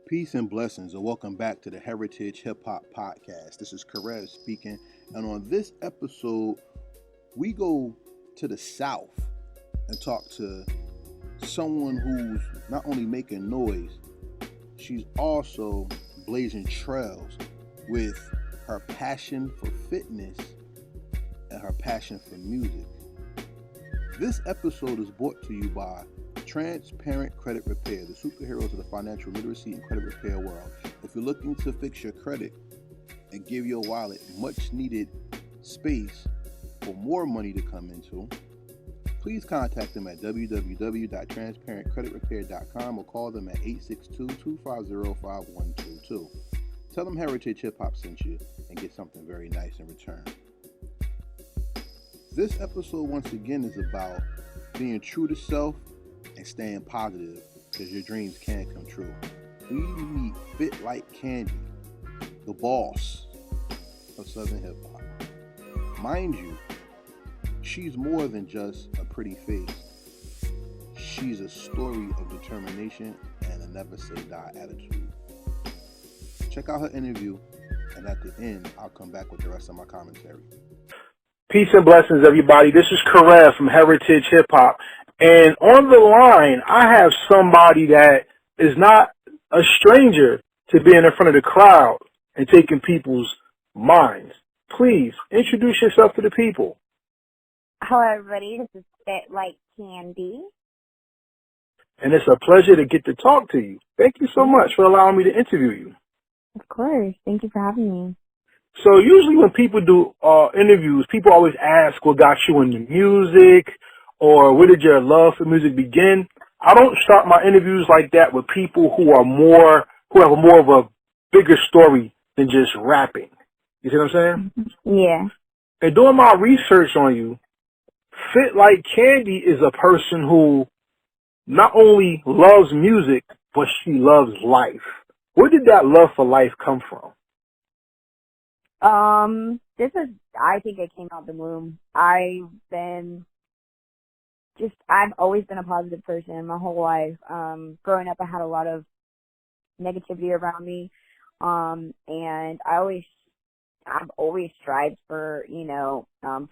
Peace and blessings, and welcome back to the Heritage Hip Hop Podcast. This is Karev speaking, and on this episode, we go to the South and talk to someone who's not only making noise, she's also blazing trails with her passion for fitness and her passion for music. This episode is brought to you by Transparent Credit Repair, the superheroes of the financial literacy and credit repair world. If you're looking to fix your credit and give your wallet much needed space for more money to come into, please contact them at www.transparentcreditrepair.com or call them at 862-250-5122. Tell them Heritage Hip Hop sent you and get something very nice in return. This episode, once again, is about being true to self and staying positive because your dreams can come true. We meet FitLikeCandy, the boss of Southern Hip Hop. Mind you, she's more than just a pretty face. She's a story of determination and a never say die attitude. Check out her interview, and at the end, I'll come back with the rest of my commentary. Peace and blessings, everybody. This is Karev from Heritage Hip Hop. And on the line, I have somebody that is not a stranger to being in front of the crowd and taking people's minds. Please introduce yourself to the people. Hello, everybody. This is FitLikeCandy. And it's a pleasure to get to talk to you. Thank you so much for allowing me to interview you. Of course. Thank you for having me. So usually when people do interviews, people always ask what got you into music or where did your love for music begin. I don't start my interviews like that with people who have more of a bigger story than just rapping. You see what I'm saying? Yeah. And doing my research on you, FitLikeCandy is a person who not only loves music, but she loves life. Where did that love for life come from? I think it came out the womb. I've always been a positive person my whole life. Growing up, I had a lot of negativity around me. And I've always strived for,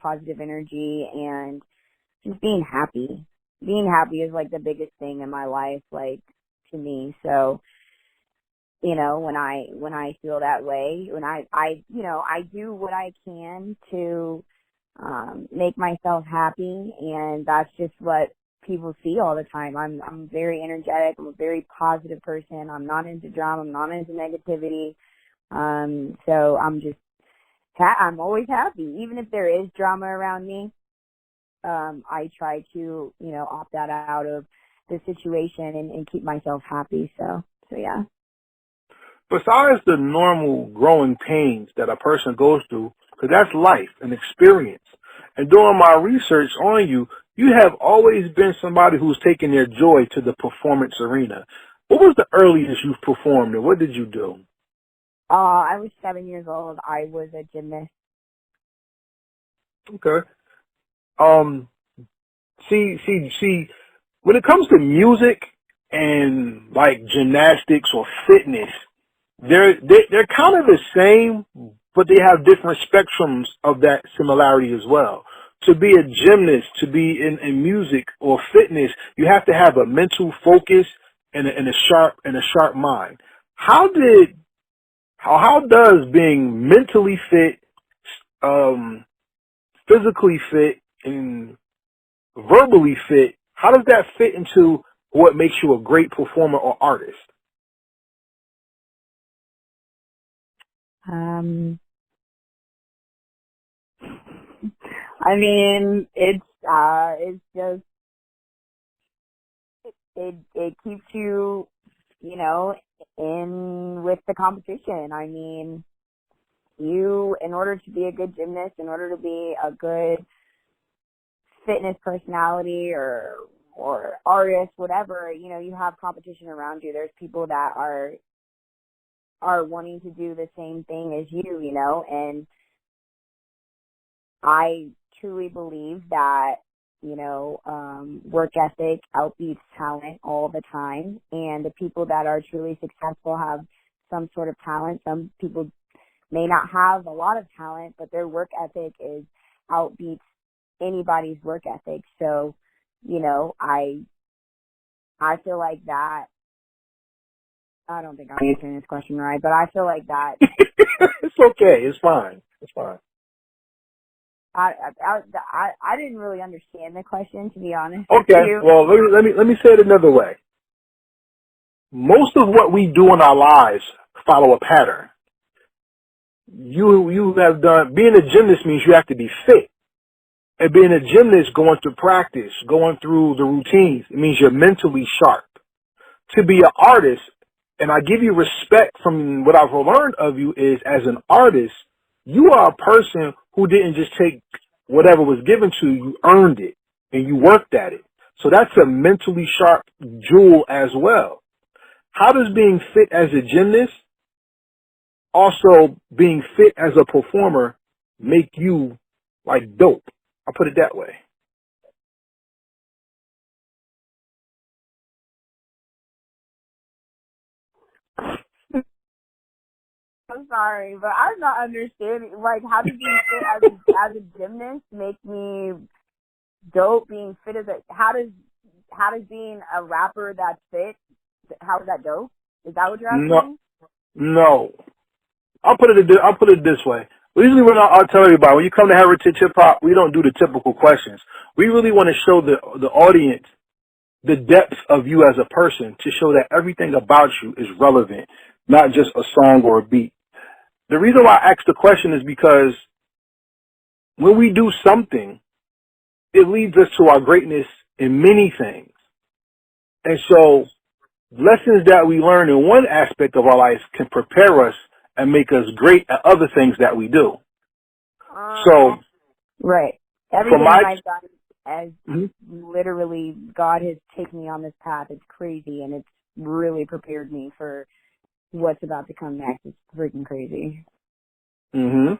positive energy and just being happy. Being happy is like the biggest thing in my life, like to me. So, when I feel that way, when I do what I can to make myself happy, and that's just what people see all the time. I'm very energetic. I'm a very positive person. I'm not into drama. I'm not into negativity. So I'm always happy, even if there is drama around me. I try to opt that out of the situation and keep myself happy. So yeah. Besides the normal growing pains that a person goes through, because that's life and experience, and doing my research on you, you have always been somebody who's taken their joy to the performance arena. What was the earliest you've performed, and what did you do? I was 7 years old. I was a gymnast. Okay. See, when it comes to music and like gymnastics or fitness, they're kind of the same, but they have different spectrums of that similarity as well. To be a gymnast, to be in music or fitness, you have to have a mental focus and a sharp mind. How does being mentally fit, physically fit, and verbally fit, how does that fit into what makes you a great performer or artist? I mean, it's just, it keeps you, in with the competition. I mean, in order to be a good gymnast, in order to be a good fitness personality or artist, whatever, you have competition around you. There's people that are wanting to do the same thing as you, and I truly believe that work ethic outbeats talent all the time. And the people that are truly successful have some sort of talent. Some people may not have a lot of talent, but their work ethic outbeats anybody's work ethic. So, I feel like that. I don't think I'm answering this question right, but I feel like that. It's okay. It's fine. It's fine. I didn't really understand the question, to be honest. Okay. Well, let me say it another way. Most of what we do in our lives follow a pattern. You have done, being a gymnast means you have to be fit. And being a gymnast, going through practice, going through the routines, it means you're mentally sharp. To be an artist, and I give you respect from what I've learned of you, is as an artist, you are a person who didn't just take whatever was given to you, you earned it and you worked at it. So that's a mentally sharp jewel as well. How does being fit as a gymnast, also being fit as a performer, make you like dope? I'll put it that way. I'm sorry, but I'm not understanding. Like, how does being fit as a gymnast make me dope? Being fit how does being a rapper that's fit, how is that dope? Is that what you're asking? No. I'll put it this way. Usually when I'll tell everybody, when you come to Heritage Hip Hop, we don't do the typical questions. We really want to show the audience the depth of you as a person, to show that everything about you is relevant, not just a song or a beat. The reason why I ask the question is because when we do something, it leads us to our greatness in many things. And so lessons that we learn in one aspect of our life can prepare us and make us great at other things that we do. So, right. Everything I've done as literally God has taken me on this path. It's crazy, and it's really prepared me for what's about to come next. It's freaking crazy. And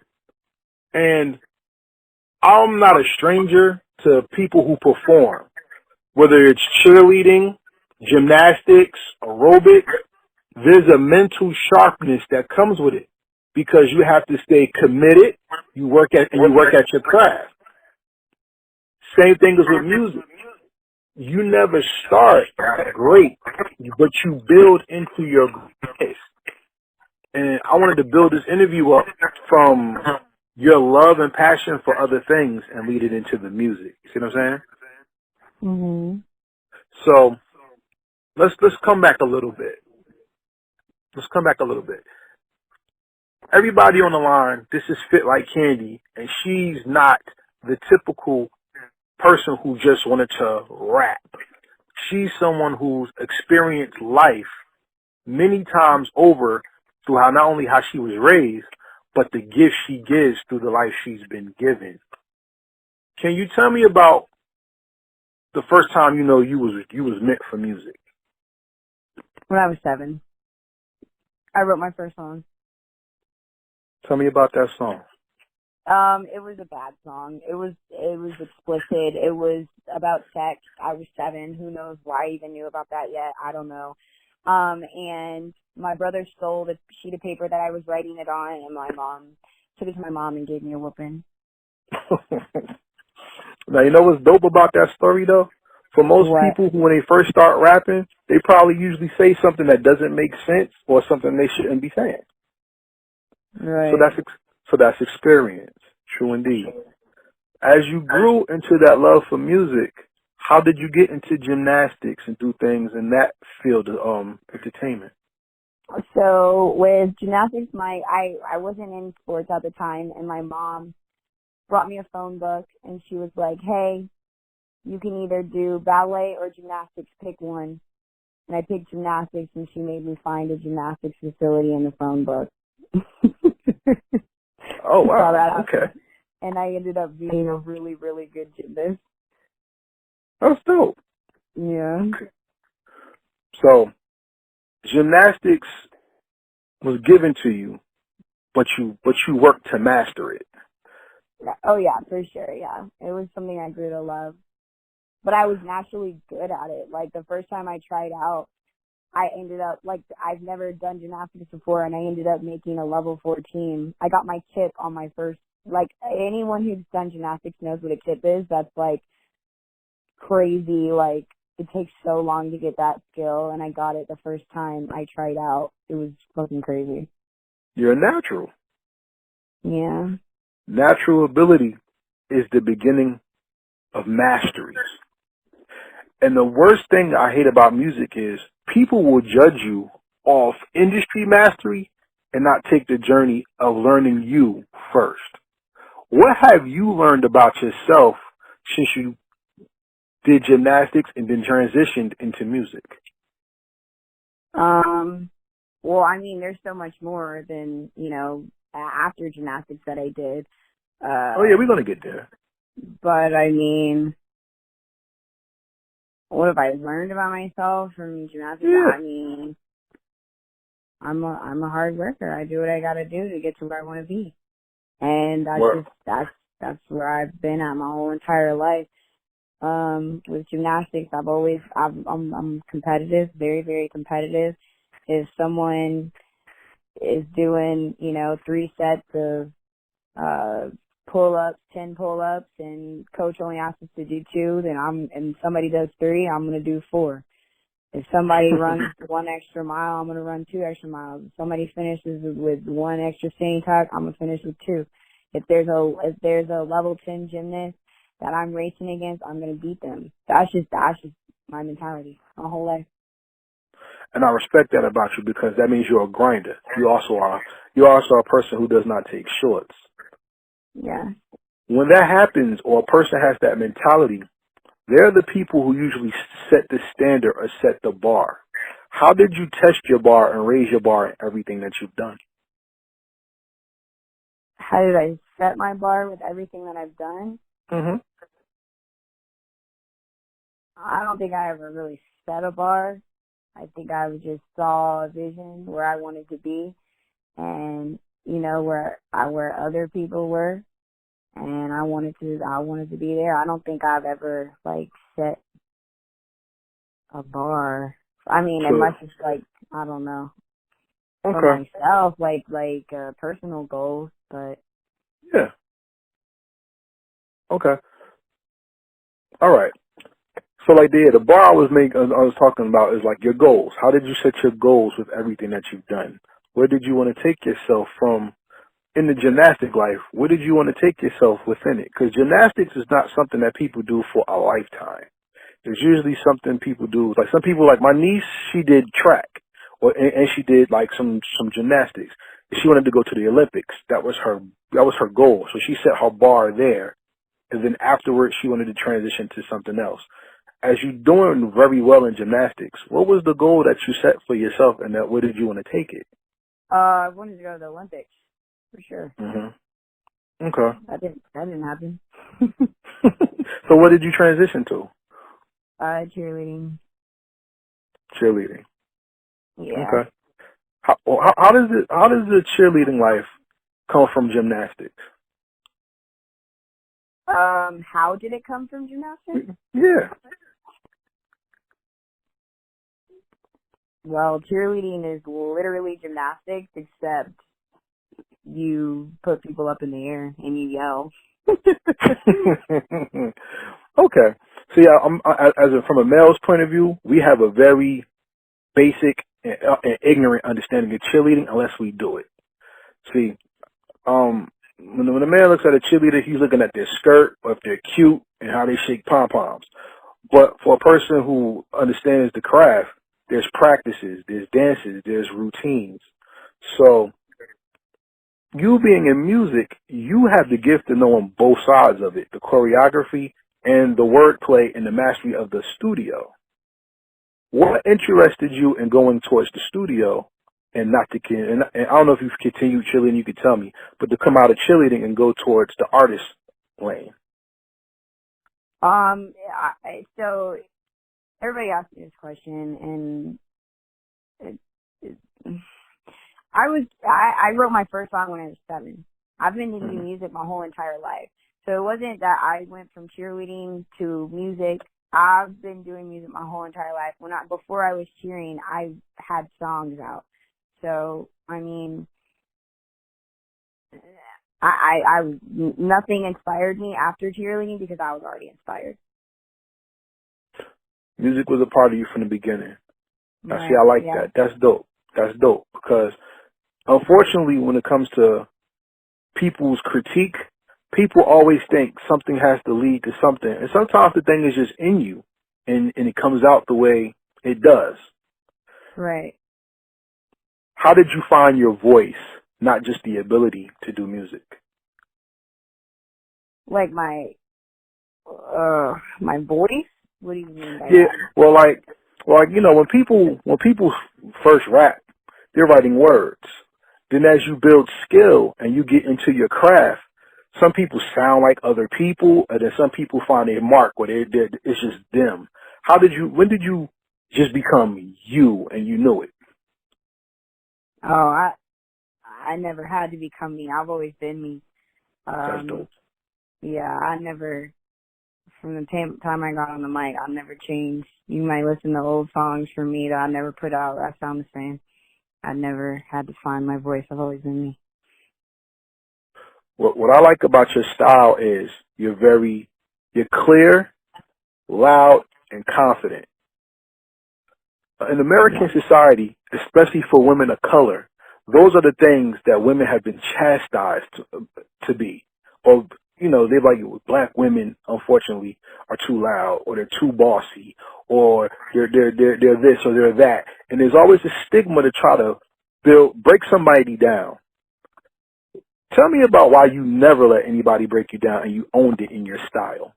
I'm not a stranger to people who perform, whether it's cheerleading, gymnastics, aerobic. There's a mental sharpness that comes with it because you have to stay committed. You work at your craft. Same thing as with music. You never start great, but you build into your greatness. And I wanted to build this interview up from your love and passion for other things and lead it into the music. You see what I'm saying? So let's come back a little bit. Everybody on the line, this is FitLikeCandy, and she's not the typical person who just wanted to rap. She's someone who's experienced life many times over through not only how she was raised, but the gift she gives through the life she's been given. Can you tell me about the first time you was meant for music? When I was 7. I wrote my first song. Tell me about that song. It was a bad song. It was explicit. It was about sex. I was 7. Who knows why I even knew about that yet? I don't know. And my brother stole the sheet of paper that I was writing it on, and my mom took it to my mom and gave me a whooping. Now, you know what's dope about that story, though? For most people who, when they first start rapping, they probably usually say something that doesn't make sense or something they shouldn't be saying. Right. So that's experience. True indeed. As you grew into that love for music, how did you get into gymnastics and do things in that field of entertainment? So with gymnastics, I wasn't in sports at the time, and my mom brought me a phone book, and she was like, "Hey, you can either do ballet or gymnastics. Pick one." And I picked gymnastics, and she made me find a gymnastics facility in the phone book. Oh, wow. Okay. And I ended up being a really, really good gymnast. That's dope. Yeah. So, gymnastics was given to you, but you worked to master it. Oh, yeah, for sure, yeah. It was something I grew to love. but I was naturally good at it. Like, the first time I tried out, I ended up, like, I've never done gymnastics before, and I ended up making a level 4 team. I got my tip on my first, like, anyone who's done gymnastics knows what a tip is. That's, like, crazy. Like, it takes so long to get that skill, and I got it the first time I tried out. It was fucking crazy. You're a natural. Yeah. Natural ability is the beginning of mastery. And the worst thing I hate about music is people will judge you off industry mastery and not take the journey of learning you first. What have you learned about yourself since you did gymnastics and then transitioned into music? Well, I mean, there's so much more than, after gymnastics that I did. Oh yeah, we're going to get there. But I mean, what have I learned about myself from gymnastics? Yeah. I mean, I'm a hard worker. I do what I gotta do to get to where I want to be. And that's where I've been at my whole entire life. With gymnastics, I'm competitive, very, very competitive. If someone is doing, 3 sets of, pull-ups, 10 pull-ups, and coach only asks us to do 2, and somebody does 3, I'm going to do 4. If somebody runs 1 extra mile, I'm going to run 2 extra miles. If somebody finishes with 1 extra standing tuck, I'm going to finish with 2. If there's a level 10 gymnast that I'm racing against, I'm going to beat them. That's just my mentality, my whole life. And I respect that about you because that means you're a grinder. You're also a person who does not take shorts. Yeah. When that happens or a person has that mentality, they're the people who usually set the standard or set the bar. How did you test your bar and raise your bar in everything that you've done? How did I set my bar with everything that I've done? Mm-hmm. I don't think I ever really set a bar. I think I just saw a vision where I wanted to be and, where other people were. And I wanted to be there. I don't think I've ever, set a bar. I mean, unless it's, I don't know, for myself, personal goals, but. Yeah. Okay. All right. So, the bar I was talking about is, your goals. How did you set your goals with everything that you've done? Where did you want to take yourself from in the gymnastic life? Where did you want to take yourself within it? Because gymnastics is not something that people do for a lifetime. It's usually something people do. Like some people, like my niece, she did track, and she did some gymnastics. She wanted to go to the Olympics. That was her goal. So she set her bar there, and then afterwards she wanted to transition to something else. As you're doing very well in gymnastics, what was the goal that you set for yourself, and where did you want to take it? I wanted to go to the Olympics, for sure. Mm-hmm. Okay. That didn't happen. So what did you transition to? Cheerleading. Cheerleading. Yeah. Okay. How does the cheerleading life come from gymnastics? How did it come from gymnastics? Yeah. Well, cheerleading is literally gymnastics, except you put people up in the air and you yell. Okay. So yeah, from a male's point of view, we have a very basic and ignorant understanding of cheerleading unless we do it. See, when a man looks at a cheerleader, he's looking at their skirt, or if they're cute, and how they shake pom-poms. But for a person who understands the craft, there's practices, there's dances, there's routines. So you being in music, you have the gift of knowing both sides of it, the choreography and the wordplay and the mastery of the studio. What interested you in going towards the studio and not to, and I don't know if you've continued cheerleading, you could tell me, but to come out of cheerleading and go towards the artist lane? So everybody asks me this question, and I wrote my first song when I was 7. I've been into music my whole entire life. So it wasn't that I went from cheerleading to music I've been doing music my whole entire life. Before I was cheering, I had songs out. So, I mean, nothing inspired me after cheerleading because I was already inspired. Music was a part of you from the beginning. Now, Right. see, I like Yeah. that. That's dope. That's dope because, unfortunately, when it comes to people's critique, people always think something has to lead to something. And sometimes the thing is just in you, and it comes out the way it does. Right. How did you find your voice, not just the ability to do music? Like my voice? What do you mean by Yeah, that? well, you know, when people first rap, they're writing words. Then as you build skill and you get into your craft, some people sound like other people, and then some people find a mark where it's just them. When did you just become you and you knew it? Oh, I never had to become me. I've always been me. That's dope. Yeah, from the time I got on the mic, I never changed. You might listen to old songs from me that I never put out. I sound the same. I never had to find my voice. I've always been me. What I like about your style is you're clear, loud, and confident. In American society, especially for women of color, those are the things that women have been chastised to be. Or, you know, they're like, black women, unfortunately, are too loud, or they're too bossy, or they're this or they're that. And there's always a stigma to try to break somebody down. Tell me about why you never let anybody break you down and you owned it in your style.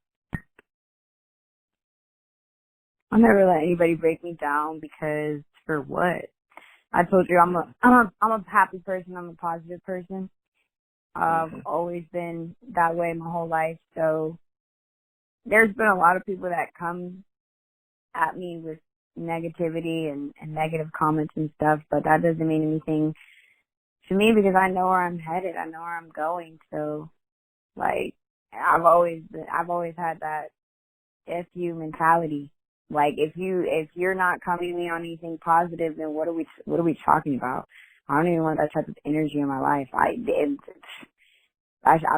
I'll never let anybody break me down because for what? I told you I'm a happy person. I'm a positive person. I've always been that way my whole life. So there's been a lot of people that come at me with negativity and negative comments and stuff, but that doesn't mean anything to me because I know where I'm headed. I know where I'm going. So like I've always had that FU mentality. Like if you're not coming to me on anything positive, then what are we talking about? I don't even want that type of energy in my life. I've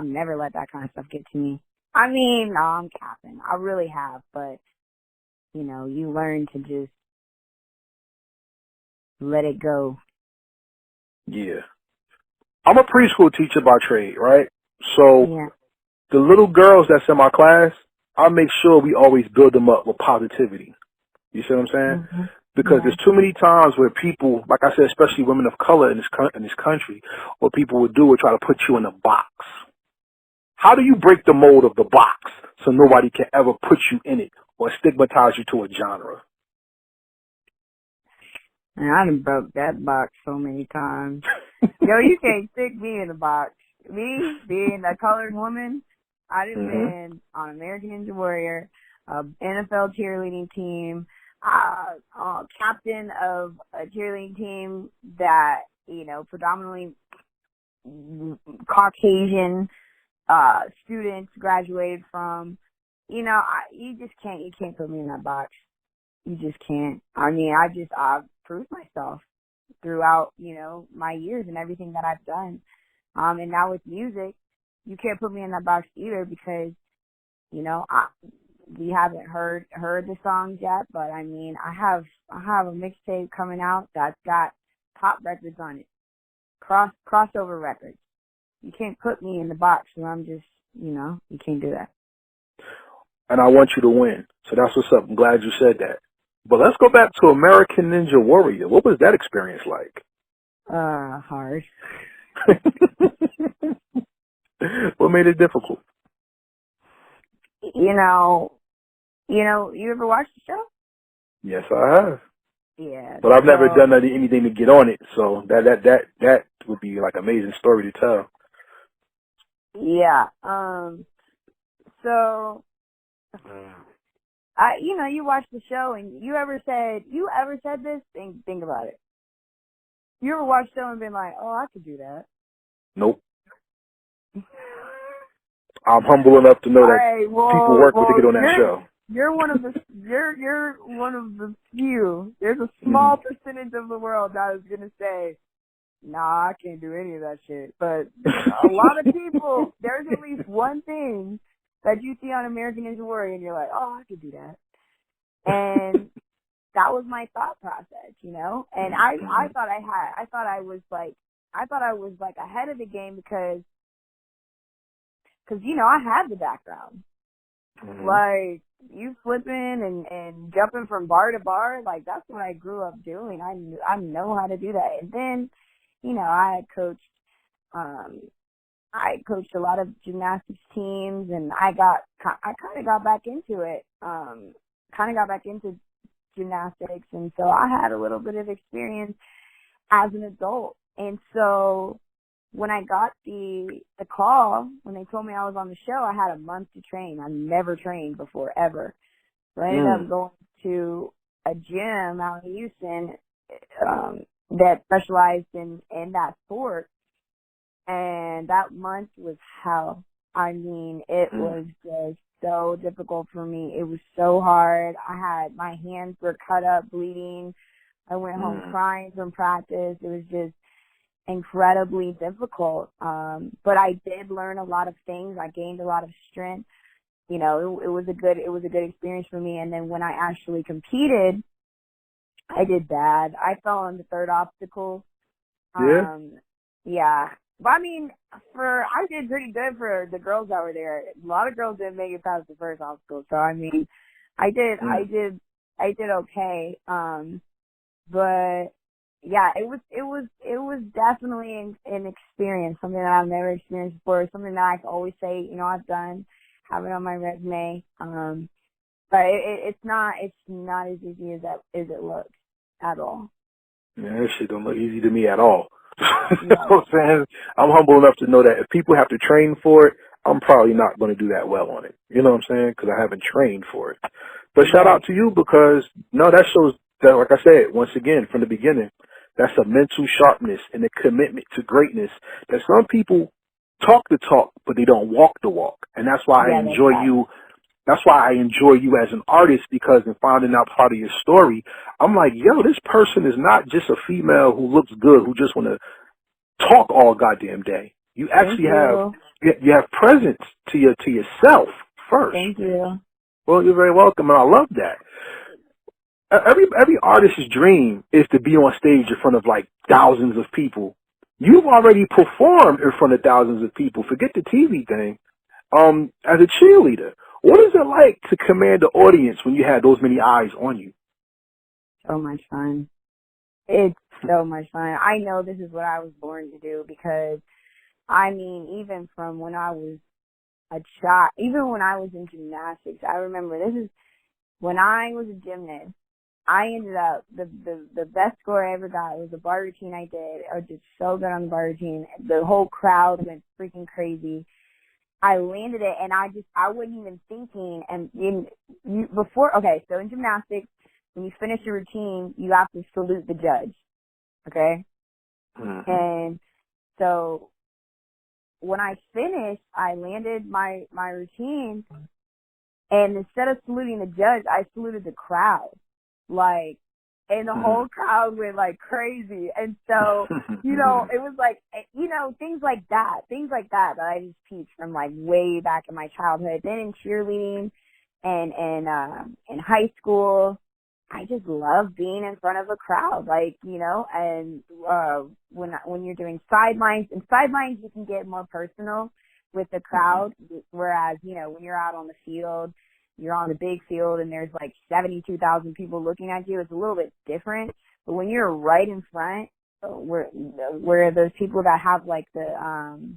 never let that kind of stuff get to me. I mean, no, I'm capping. I really have, but you know, you learn to just let it go. Yeah. I'm a preschool teacher by trade, right? So Yeah. the little girls that's in my class, I make sure we always build them up with positivity. You see what I'm saying? Mm-hmm. Because Yeah. there's too many times where people, like I said, especially women of color in this country, what people would do is try to put you in a box. How do you break the mold of the box so nobody can ever put you in it or stigmatize you to a genre? And I done broke that box so many times. Yo, you can't stick me in a box. Me, being a colored woman, I done been on American Ninja Warrior, NFL cheerleading team, captain of a cheerleading team that, you know, predominantly Caucasian students graduated from. You know, you can't put me in that box. You just can't. I mean, I've proved myself throughout, you know, my years and everything that I've done. And now with music, you can't put me in that box either because, you know, we haven't heard the songs yet, but I mean, I have a mixtape coming out that's got top records on it, crossover records. You can't put me in the box where I'm just, you know, you can't do that. And I want you to win. So that's what's up. I'm glad you said that. But let's go back to American Ninja Warrior. What was that experience like? Hard. What made it difficult? You ever watched the show? Yes, I have. Yeah. But I've never done anything to get on it, so that would be like an amazing story to tell. Yeah. So, you watch the show and you ever said this? Think about it. You ever watched the show and been like, oh, I could do that? Nope. I'm humble enough to know that people work to get on that show. You're one of the few. There's a small percentage of the world that is gonna say, "Nah, I can't do any of that shit." But a lot of people, there's at least one thing that you see on American Ninja Warrior, and you're like, "Oh, I could do that." And that was my thought process, you know. And I thought I was like ahead of the game because you know I had the background. Like, you flipping and jumping from bar to bar, like, that's what I grew up doing. I know how to do that. And then, you know, I coached a lot of gymnastics teams, and I kind of got back into it. Kind of got back into gymnastics, and so I had a little bit of experience as an adult. And so when I got the call, when they told me I was on the show, I had a month to train. I've never trained before, ever. So I ended up going to a gym out in Houston that specialized in that sport. And that month was hell. I mean, it was just so difficult for me. It was so hard. My hands were cut up, bleeding. I went home crying from practice. It was just incredibly difficult. But I did learn a lot of things. I gained a lot of strength. You know, it was a good experience for me. And then when I actually competed, I did bad. I fell on the third obstacle. Yeah. But I mean, I did pretty good for the girls that were there. A lot of girls didn't make it past the first obstacle. So I mean, I did okay. But yeah, it was definitely an experience, something that I've never experienced before, something that I can always say, you know, I've done, have it on my resume. But it's not as easy as it looks at all. Yeah, that shit don't look easy to me at all. You know what I'm saying? I'm humble enough to know that if people have to train for it, I'm probably not going to do that well on it. You know what I'm saying? Because I haven't trained for it. But shout out to you because, no, that shows that, like I said, once again, from the beginning, that's a mental sharpness and a commitment to greatness that some people talk the talk, but they don't walk the walk. And that's why I enjoy you. That's why I enjoy you as an artist, because in finding out part of your story, I'm like, yo, this person is not just a female who looks good, who just want to talk all goddamn day. You actually you have presence to yourself first. Thank you. Well, you're very welcome, and I love that. Every artist's dream is to be on stage in front of like thousands of people. You've already performed in front of thousands of people. Forget the TV thing. As a cheerleader, what is it like to command the audience when you have those many eyes on you? So much fun. It's so much fun. I know this is what I was born to do because, I mean, even from when I was a child, even when I was in gymnastics, I remember when I was a gymnast, I ended up, the best score I ever got was a bar routine I did. I did so good on the bar routine. The whole crowd went freaking crazy. I landed it, and I wasn't even thinking. And so in gymnastics, when you finish your routine, you have to salute the judge, okay? And so when I finished, I landed my routine, and instead of saluting the judge, I saluted the crowd, like, and the whole crowd went like crazy. And so, you know, it was like, you know, things like that that I just teach from like way back in my childhood. Then in cheerleading and in high school, I just love being in front of a crowd, like, you know, and when you're doing sidelines, you can get more personal with the crowd, whereas, you know, when you're out on the field, you're on the big field and there's like 72,000 people looking at you, it's a little bit different. But when you're right in front, where those people that have like the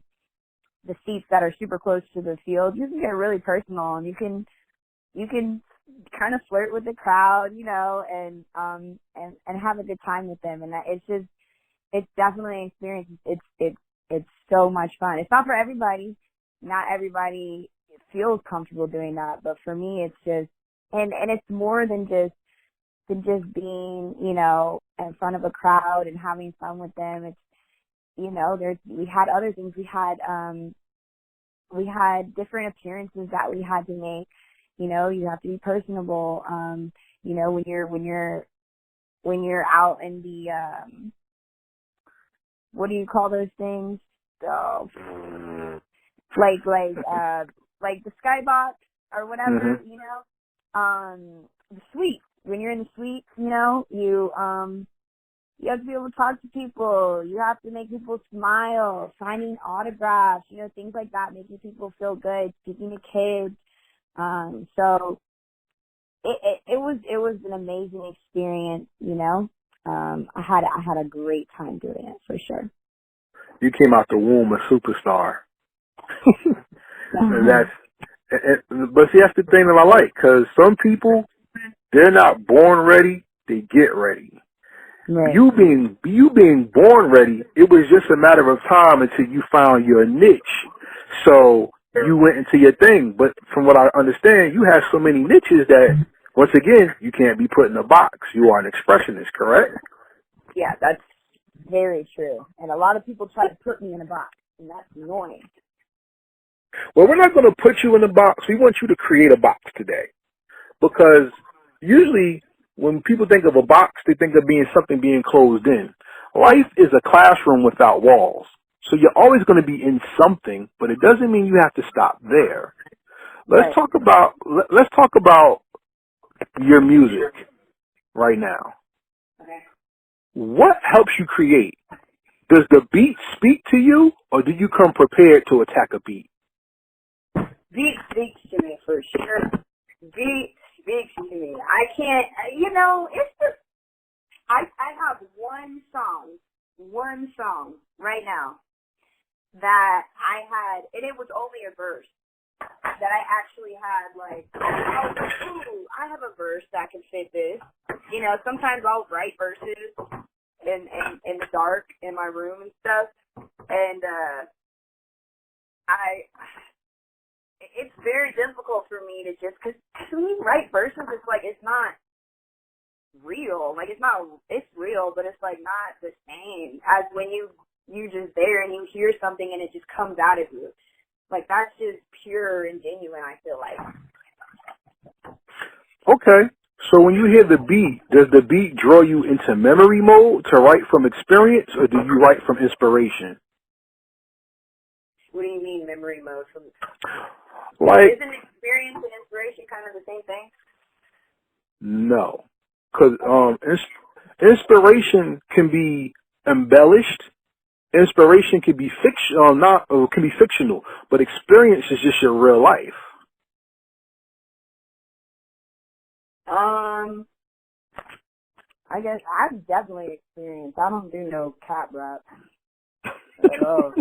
seats that are super close to the field, you can get really personal, and you can kind of flirt with the crowd, you know, and have a good time with them. And it's definitely an experience. It's so much fun. It's not for everybody. Not everybody feels comfortable doing that, but for me, it's just, and it's more than just being, you know, in front of a crowd and having fun with them. It's, you know, we had other things. We had different appearances that we had to make. You know, you have to be personable. You know, when you're out in the, what do you call those things? Oh, like the skybox or whatever, you know, the suite. When you're in the suite, you know, you have to be able to talk to people. You have to make people smile, signing autographs, you know, things like that, making people feel good, speaking to kids. So it was an amazing experience, you know. I had a great time doing it for sure. You came out the womb a superstar. And but see, that's the thing that I like, because some people, they're not born ready, they get ready. Right. You being born ready, it was just a matter of time until you found your niche. So you went into your thing. But from what I understand, you have so many niches that, once again, you can't be put in a box. You are an expressionist, correct? Yeah, that's very true. And a lot of people try to put me in a box, and that's annoying. Well, we're not going to put you in a box. We want you to create a box today. Because usually when people think of a box, they think of something being closed in. Life is a classroom without walls. So you're always going to be in something, but it doesn't mean you have to stop there. Let's talk about your music right now. Okay. What helps you create? Does the beat speak to you, or do you come prepared to attack a beat? Beat speaks to me for sure. Beat speaks to me. I can't, you know, it's just, I have one song right now that I had, and it was only a verse that I actually had, like, I was like, ooh, I have a verse that can fit this. You know, sometimes I'll write verses in the dark in my room and stuff, and it's very difficult for me to just, because when you write verses, it's like, it's not real. Like, it's real, but it's like not the same as when you're just there and you hear something and it just comes out of you. Like, that's just pure and genuine, I feel like. Okay. So when you hear the beat, does the beat draw you into memory mode to write from experience, or do you write from inspiration? What do you mean memory mode? Like, isn't experience and inspiration kind of the same thing? No. Because inspiration can be embellished. Inspiration can be fictional, but experience is just your real life. I guess I've definitely experienced. I don't do no cat rap at all.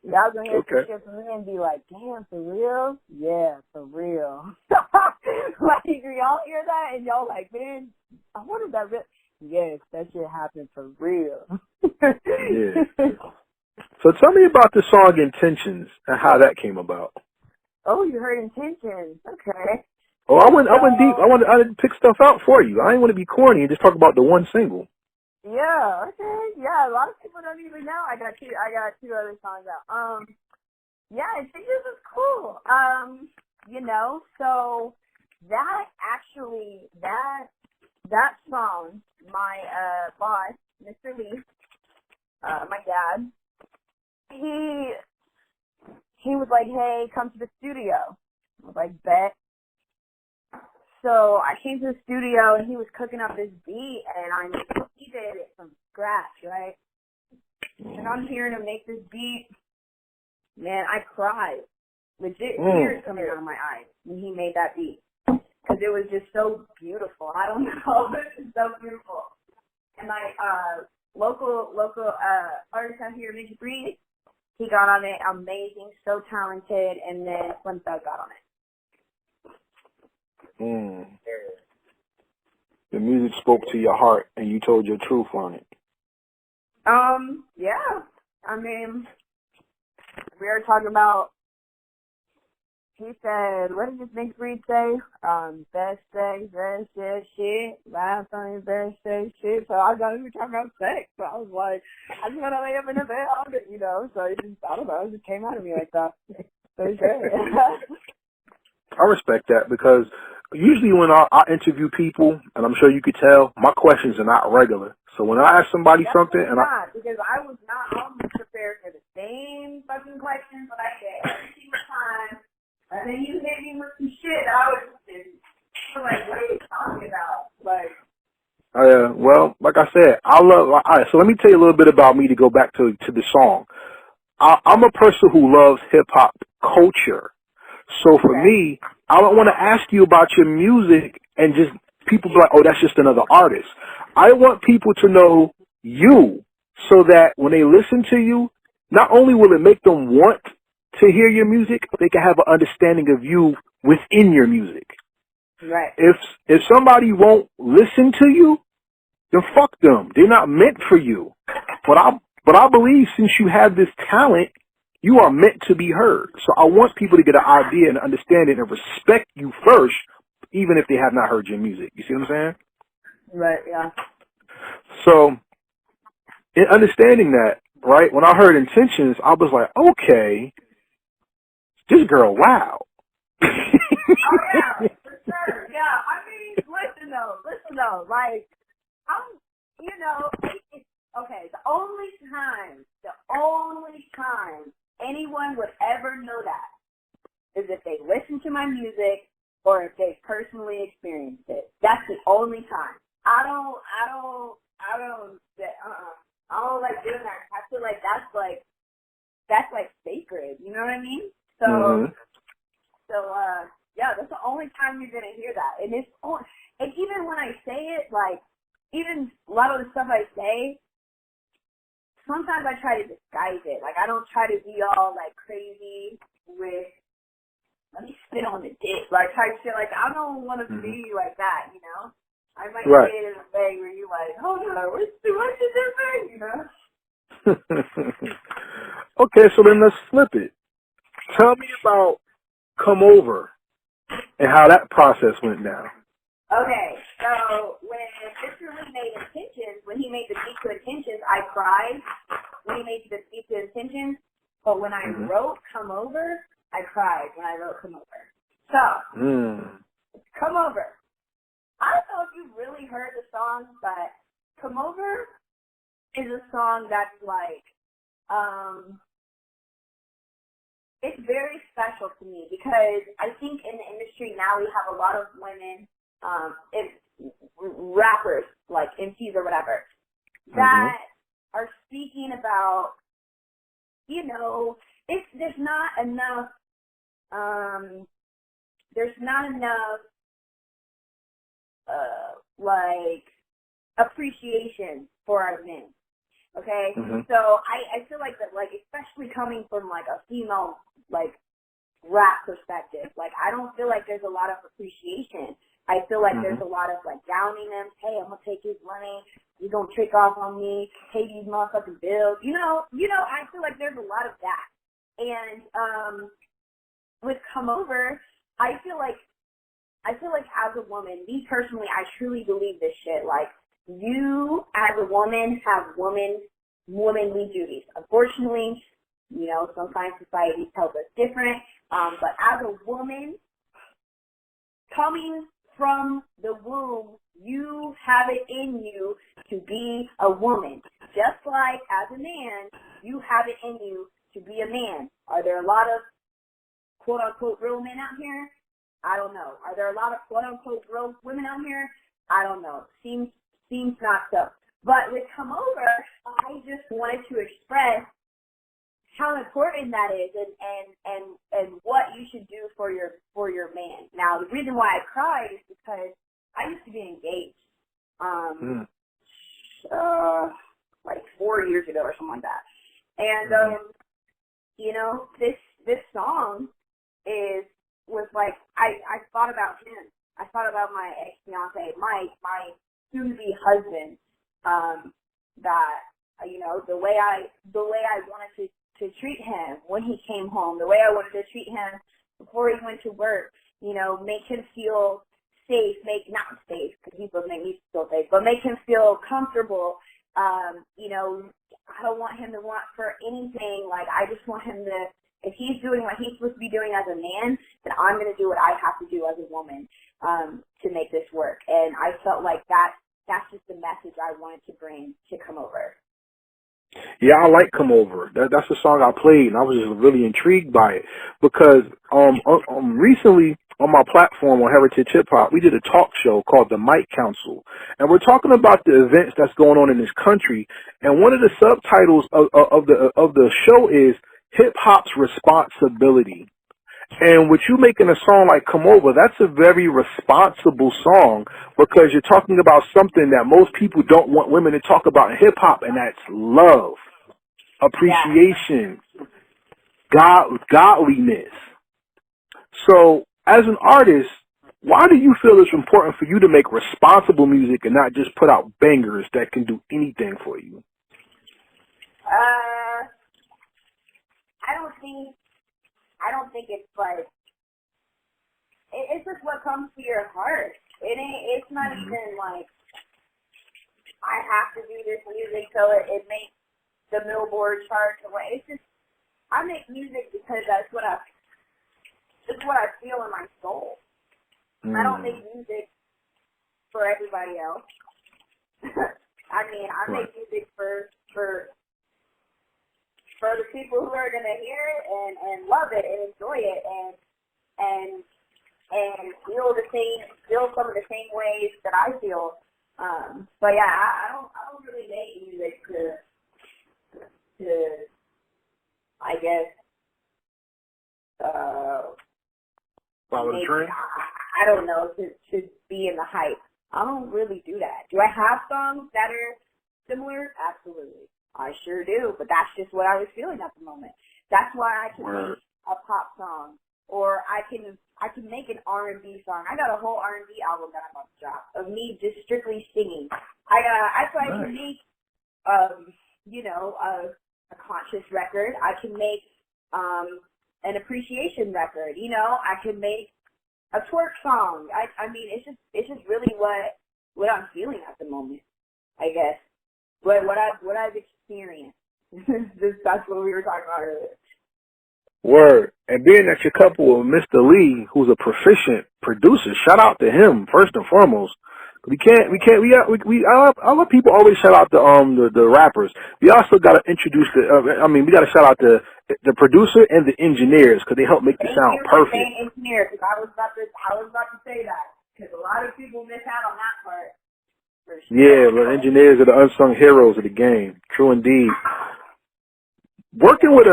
Y'all gonna hear some shit from me and be like, damn, for real? Yeah, for real. Like, y'all hear that and y'all like, man, I wonder if that real. Yes, that shit happened for real. Yeah. So tell me about the song Intentions and how that came about. Oh, you heard Intentions. Okay. Oh, I went deep. I didn't pick stuff out for you. I didn't want to be corny and just talk about the one single. Yeah, okay. Yeah, a lot of people don't even know I got two other songs out. Yeah, Intentions is cool. You know, so that song, my boss, Mr. Lee, my dad, he was like, hey, come to the studio. I was like, bet. So I came to the studio and he was cooking up this beat and he did it from scratch, right? And I'm hearing him make this beat. Man, I cried. Legit tears coming out of my eyes when he made that beat. Because it was just so beautiful. I don't know. It was so beautiful. And my local artist out here, Midget Breed, he got on it. Amazing. So talented. And then Slim Thug got on it. The music spoke to your heart and you told your truth on it. Yeah. I mean, we were talking about, he said, what did this Big Breed say? Best sex, best shit, last time best sex shit. So I was going to be talking about sex. So I was like, I just want to lay up in the bed, you know. So it just, I don't know, it just came out of me like that. So sure. I respect that because usually when I interview people, and I'm sure you could tell, my questions are not regular. So when I ask somebody something, Definitely and not, because I was prepared for the same fucking questions that I get every single time, and then you hit me with some shit. I was just like, what are you talking about? Like, well, like I said, all right, so let me tell you a little bit about me to go back to the song. I'm a person who loves hip hop culture. So for me, I don't want to ask you about your music and just people be like, oh, that's just another artist. I want people to know you so that when they listen to you, not only will it make them want to hear your music, they can have an understanding of you within your music. right. If somebody won't listen to you, then fuck them. They're not meant for you. But I believe since you have this talent, you are meant to be heard. So I want people to get an idea and understanding and respect you first, even if they have not heard your music. You see what I'm saying? Right, yeah. So in understanding that, right, when I heard Intentions, I was like, okay, this girl, wow. Oh, yeah, for sure. Yeah, I mean, listen though. Like, okay, the only time anyone would ever know that is if they listen to my music or if they personally experienced it. That's the only time. I don't like doing that. I feel like that's like sacred. You know what I mean? So, Mm-hmm. yeah, that's the only time you're gonna hear that. And even when I say it, like, even a lot of the stuff I say, sometimes I try to disguise it. Like, I don't try to be all, like, crazy with, let me spit on the dick, like, type shit. Like, I don't want to be like that, you know? I might Right. say it in a way where you're like, hold on, what's this thing, you know? Okay, so then let's flip it. Tell me about Come Over and how that process went down. Okay, so when Mr. Lee made Intentions, when he made the beat to Intentions, I cried when he made the beat to Intentions, but when I wrote Come Over, I cried when I wrote Come Over. So, Come Over. I don't know if you've really heard the song, but Come Over is a song that's like, it's very special to me because I think in the industry now we have a lot of women, rappers, like MCs or whatever, that are speaking about, you know, there's not enough like appreciation for our men. Okay, so I feel like that, like, especially coming from like a female like rap perspective, like I don't feel like there's a lot of appreciation. I feel like there's a lot of like downing them. Hey, I'm gonna take his money. You're gonna trick off on me. Pay these motherfucking bills. You know. I feel like there's a lot of that. And with Come Over, I feel like as a woman, me personally, I truly believe this shit. Like, you as a woman have womanly duties. Unfortunately, you know, sometimes society tells us different. But as a woman, coming from the womb, you have it in you to be a woman. Just like as a man, you have it in you to be a man. Are there a lot of quote-unquote real men out here? I don't know. Are there a lot of quote-unquote real women out here? I don't know. Seems not so. But with Come Over, I just wanted to express how important that is and what you should do for your man. Now, the reason why I cried is because I used to be engaged like 4 years ago or something like that. And you know, this song was like, I thought about him. I thought about my ex-fiance, my soon-to-be husband, that, you know, the way I wanted to treat him when he came home, the way I wanted to treat him before he went to work, you know, make him feel safe, not safe, because he doesn't make me feel safe, but make him feel comfortable. You know, I don't want him to want for anything. Like, I just want him to If he's doing what he's supposed to be doing as a man, then I'm going to do what I have to do as a woman to make this work. And I felt like that's just the message I wanted to bring to Come Over. Yeah, I like Come Over. That's the song I played, and I was just really intrigued by it because recently on my platform on Heritage Hip Hop, we did a talk show called the Mic Council, and we're talking about the events that's going on in this country. And one of the subtitles of the show is Hip Hop's Responsibility. And with you making a song like Come Over, that's a very responsible song because you're talking about something that most people don't want women to talk about in hip-hop, and that's love, appreciation, godliness. So as an artist, why do you feel it's important for you to make responsible music and not just put out bangers that can do anything for you? I don't think it's like, it's just what comes to your heart. It's not even like, I have to do this music so it makes the Billboard chart. It's just, I make music because it's what I feel in my soul. I don't make music for everybody else. I mean, I make music for the people who are going to hear it and love it and enjoy it and feel some of the same ways that I feel. But yeah, I don't really make music to I guess, follow the trend? I don't know, to be in the hype. I don't really do that. Do I have songs that are similar? Absolutely. I sure do, but that's just what I was feeling at the moment. That's why I can make a pop song, or I can make an R&B song. I got a whole R&B album that I'm about to drop of me just strictly singing. I can make, a conscious record. I can make an appreciation record. I can make a twerk song. I mean, it's just really what I'm feeling at the moment, I guess. But what I've experienced. That's what we were talking about earlier. Word. And being that you're coupled with Mr. Lee, who's a proficient producer, shout out to him first and foremost. Other people always shout out the rappers. We also got to introduce we got to shout out the producer and the engineers because they help make the sound perfect. Engineer, because I was about to say that because a lot of people miss out on that part. Sure. Yeah, the engineers are the unsung heroes of the game. True indeed. Working with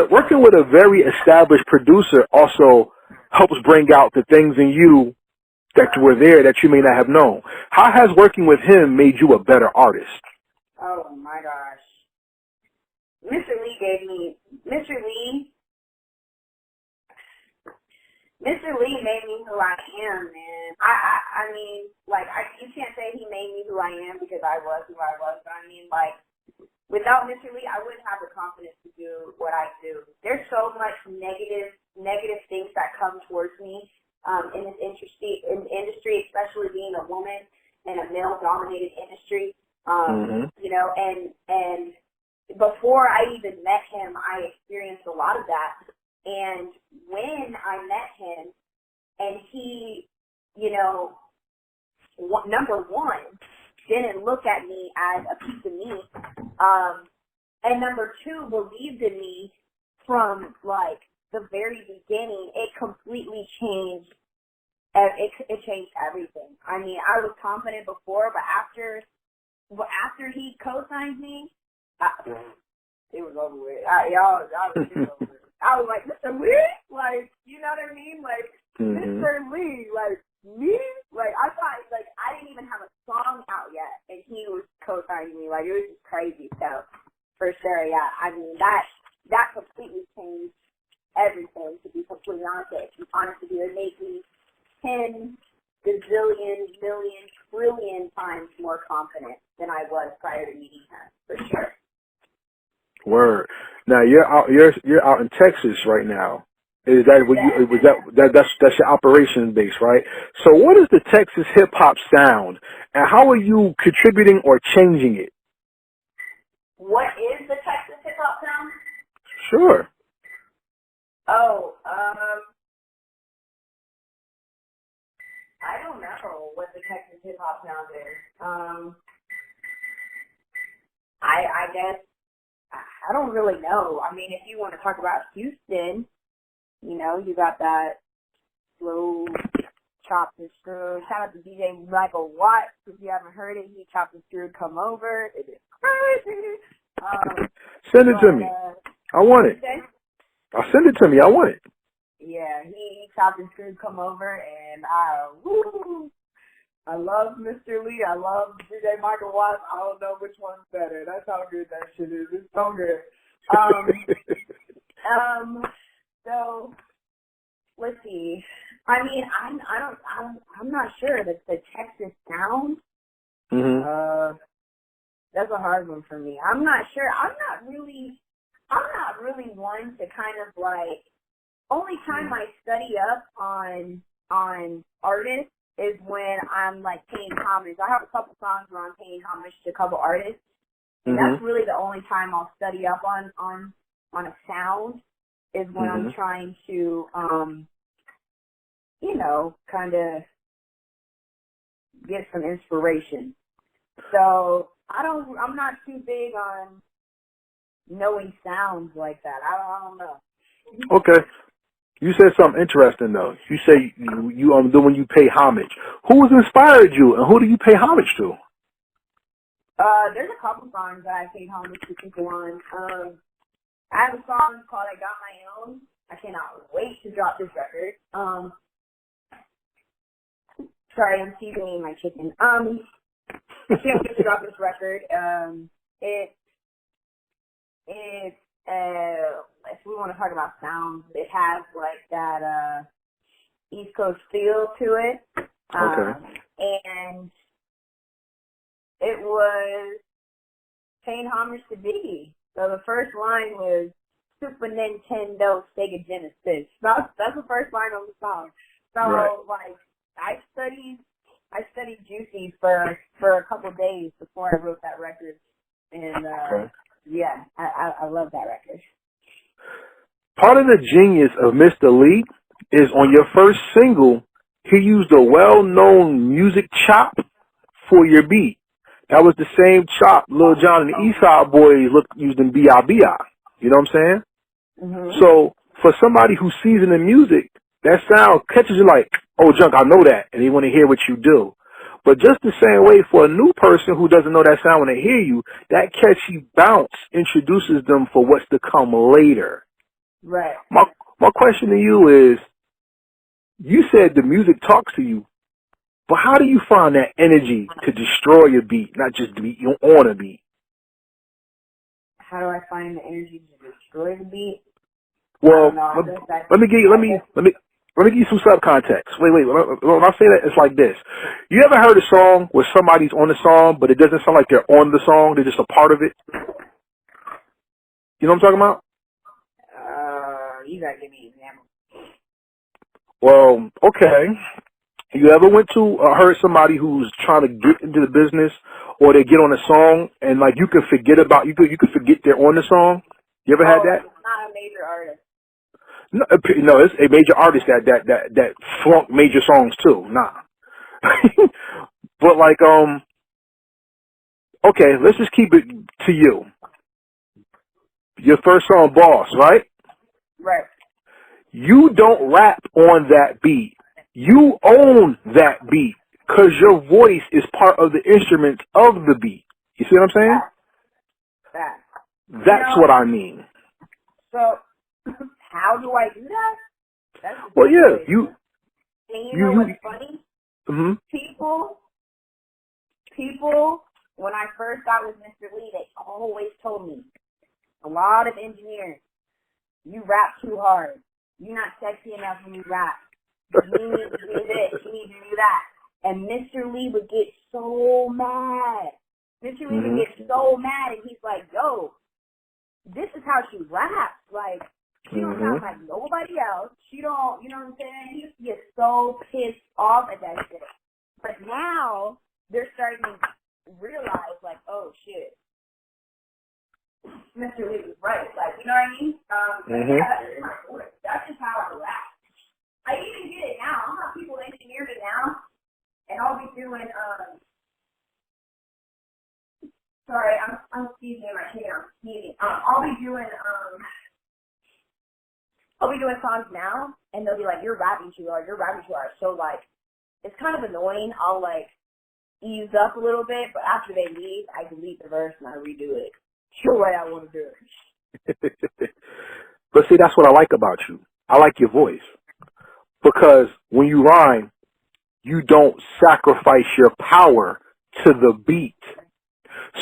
a very established producer also helps bring out the things in you that were there that you may not have known. How has working with him made you a better artist? Oh my gosh. Mr. Lee made me who I am, man. I mean, you can't say he made me who I am because I was who I was, but I mean, without Mr. Lee, I wouldn't have the confidence to do what I do. There's so much negative things that come towards me in this industry, especially being a woman in a male-dominated industry. And before I even met him, I experienced a lot of that. And when I met him, and he, number one, didn't look at me as a piece of meat, and number two, believed in me from, the very beginning, it completely changed. It changed everything. I mean, I was confident before, but after he co-signed me, it was over with. Y'all was over with. I was like, Mr. Lee? You know what I mean? Mr. Lee, me? I thought, I didn't even have a song out yet, and he was co-signing me. It was just crazy. So, for sure, yeah. I mean, that completely changed everything, to be completely honest with you. It made me 10 gazillion, million, trillion times more confident than I was prior to meeting him, for sure. Word. Now you're out in Texas right now. Is that that's your operation base, right? So what is the Texas hip hop sound, and how are you contributing or changing it? What is the Texas hip hop sound? Sure. Oh, I don't really know. I mean, if you want to talk about Houston, you know, you got that slow chopped and screwed. Shout out to DJ Michael Watts. If you haven't heard it, he chopped and screwed Come Over. It is crazy. Send it to me. I want it. I'll send it to me. I want it. Yeah, he chopped and screwed Come Over, and I love Mr. Lee. I love DJ Michael Watts. I don't know which one's better. That's how good that shit is. It's so good. So let's see. I mean, I'm not sure that the Texas sound. That's a hard one for me. I'm not sure. I'm not really one to kind of like. Only time I study up on artists is when I'm like paying homage. I have a couple songs where I'm paying homage to a couple artists, and that's really the only time I'll study up on a sound is when I'm trying to you know, kind of get some inspiration. So I'm not too big on knowing sounds like that. I don't know. Okay. You said something interesting though. You say you when you pay homage. Who has inspired you, and who do you pay homage to? There's a couple songs that I paid homage to people on. I have a song called "I Got My Own." I cannot wait to drop this record. Sorry, I'm seasoning my chicken. I can't wait to drop this record. If we want to talk about sounds, it has like that East Coast feel to it. Okay. And it was paying homage to Biggie. So the first line was Super Nintendo Sega Genesis. That's the first line of the song. So like I studied Juicy for a couple days before I wrote that record. And yeah, I love that record. Part of the genius of Mr. Lee is on your first single, he used a well-known music chop for your beat. That was the same chop Lil Jon and the Eastside Boys used in B.I.B.I. You know what I'm saying? So for somebody who's seasoned in music, that sound catches you like, oh, Junk, I know that, and they want to hear what you do. But just the same way for a new person who doesn't know that sound when they hear you, that catchy bounce introduces them for what's to come later. Right. My question to you is, you said the music talks to you, but how do you find that energy to destroy your beat, not just the beat, you on a beat? How do I find the energy to destroy the beat? Well, let me give you some subcontext. Wait. When I say that, it's like this. You ever heard a song where somebody's on the song, but it doesn't sound like they're on the song, they're just a part of it? You know what I'm talking about? You gotta give me an example. Well, okay. You ever went to heard somebody who's trying to get into the business, or they get on a song and like you could forget they're on the song? You ever had that? It's not a major artist. No, it's a major artist that flunk major songs too. Nah. But like okay, let's just keep it to you. Your first song, Boss, right? Right. You don't rap on that beat. You own that beat because your voice is part of the instruments of the beat. You see what I'm saying? That's what I mean. So, how do I do that? Well, yeah, you know what's funny? Mm-hmm. People, when I first got with Mr. Lee, they always told me, a lot of engineers, you rap too hard. You're not sexy enough when you rap. You need to do this. You need to do that. And Mr. Lee would get so mad. Mr. Lee would get so mad, and he's like, yo, this is how she raps. Like, she don't sound like nobody else. She don't, you know what I'm saying? He used to get so pissed off at that shit. But now, they're starting to realize, like, oh, shit. Mr. Lee was right. Like, you know what I mean? Yeah, that's just how I rap. I even get it now. I'm not people engineer me now. And I'll be doing, Sorry, I'm sneezing in my chair. I'm sneezing. I'll be doing songs now, and they'll be like, "You're rapping too hard. You're rapping too hard." So like, it's kind of annoying. I'll like ease up a little bit, but after they leave, I delete the verse and I redo it the way I want to do it. But see, that's what I like about you. I like your voice. Because when you rhyme, you don't sacrifice your power to the beat.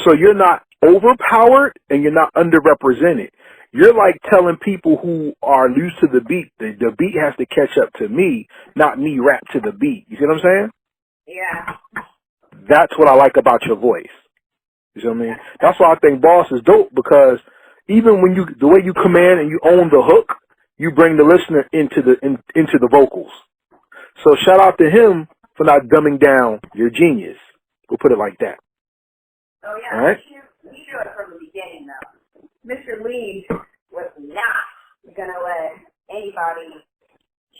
So you're not overpowered and you're not underrepresented. You're like telling people who are used to the beat, the beat has to catch up to me, not me rap to the beat. You see what I'm saying? Yeah. That's what I like about your voice. You see what I mean? That's why I think Boss is dope, because even when the way you command and you own the hook, you bring the listener into the vocals. So shout out to him for not dumbing down your genius. We'll put it like that. Oh yeah. All right? You knew it from the beginning though. Mr. Lee was not gonna let anybody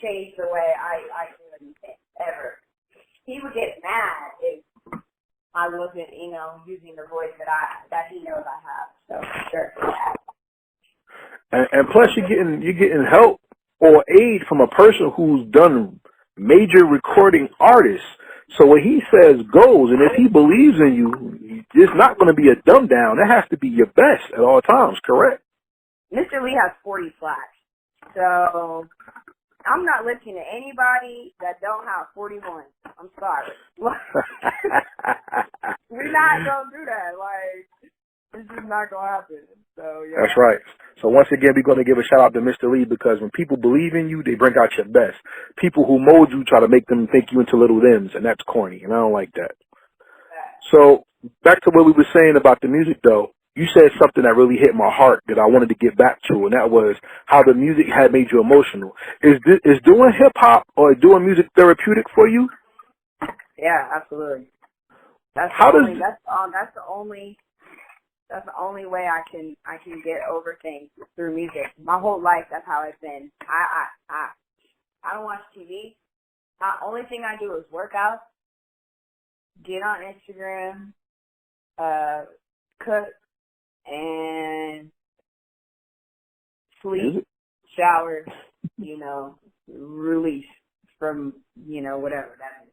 change the way I do anything ever. He would get mad if I wasn't, using the voice that he knows I have. So sure. And plus you're getting help or aid from a person who's done major recording artists. So what he says goes, and if he believes in you, it's not going to be a dumb down. It has to be your best at all times, correct? Mr. Lee has 40 flats. So I'm not listening to anybody that don't have 41. I'm sorry. We're not going to do that. Like, it's just not going to happen. So, yeah. That's right. So once again, we're going to give a shout out to Mr. Lee, because when people believe in you, they bring out your best. People who mold you try to make them think you into little thems, and that's corny, and I don't like that. So back to what we were saying about the music, though. You said something that really hit my heart that I wanted to get back to, and that was how the music had made you emotional. Is doing hip hop or doing music therapeutic for you? Yeah, absolutely. That's the only way I can get over things, through music. My whole life, that's how it's been. I don't watch TV. The only thing I do is work out, get on Instagram, cook, and sleep, shower, release from, whatever that is.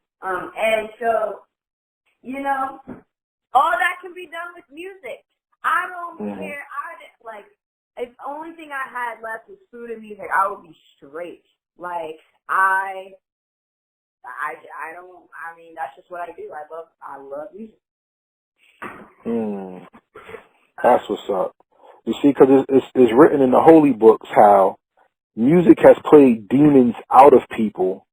And so, all that can be done with music. I don't care. If the only thing I had left was food and music, I would be straight. Like, that's just what I do. I love music. That's what's up. You see, because it's written in the holy books how music has played demons out of people,